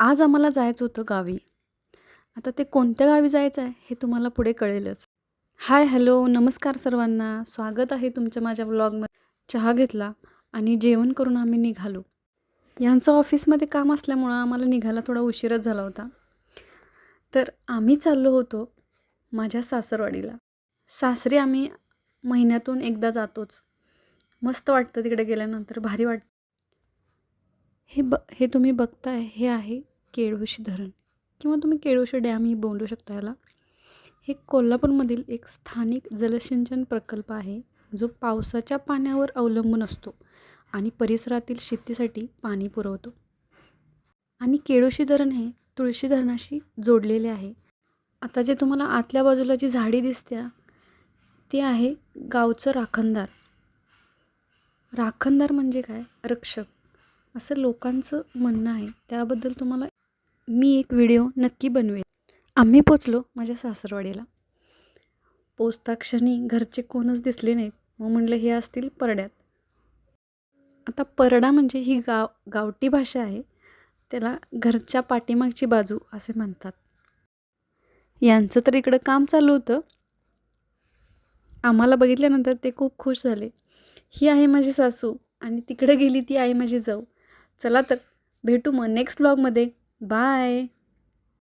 आज आम्हाला जायचं होतं गावी. आता ते कोणत्या गावी जायचं आहे हे तुम्हाला पुढे कळेलच. हाय, हॅलो, नमस्कार सर्वांना. स्वागत आहे तुमच्या माझ्या व्लॉगमध्ये. चहा घेतला आणि जेवण करून आम्ही निघालो. यांचं ऑफिसमध्ये काम असल्यामुळं आम्हाला निघायला थोडा उशीरच झाला होता. तर आम्ही चाललो होतो माझ्या सासरवाडीला. सासरी आम्ही महिन्यातून एकदा जातोच. मस्त वाटतं तिकडे गेल्यानंतर, भारी वाटतं. हे तुम्ही बघताय हे आहे केळोशी धरण किंवा तुम्ही केळोशी डॅमही बोलू शकता याला. हे कोल्हापूरमधील एक स्थानिक जलसिंचन प्रकल्प आहे, जो पावसाच्या पाण्यावर अवलंबून असतो आणि परिसरातील शेतीसाठी पाणी पुरवतो. आणि केळोशी धरण हे तुळशी धरणाशी जोडलेले आहे. आता जे तुम्हाला आतल्या बाजूला जी झाडी दिसत्या ते आहे गावचं राखणदार. राखणदार म्हणजे काय? रक्षक असं लोकांचं म्हणणं आहे. त्याबद्दल तुम्हाला मी एक व्हिडिओ नक्की बनवेल. आम्ही पोचलो माझ्या सासरवाडीला. पोचता क्षणी घरचे कोणच दिसले नाहीत. मग म्हणलं हे असतील परड्यात. आता परडा म्हणजे ही गावठी भाषा आहे. त्याला घरच्या पाठीमागची बाजू असे म्हणतात. यांचं तर इकडं काम चालू होतं. आम्हाला बघितल्यानंतर ते खूप खुश झाले. ही आहे माझी सासू आणि तिकडे गेली ती आहे माझी जाऊ. चला तर भेटू मग नेक्स्ट व्लॉगमध्ये. बाय.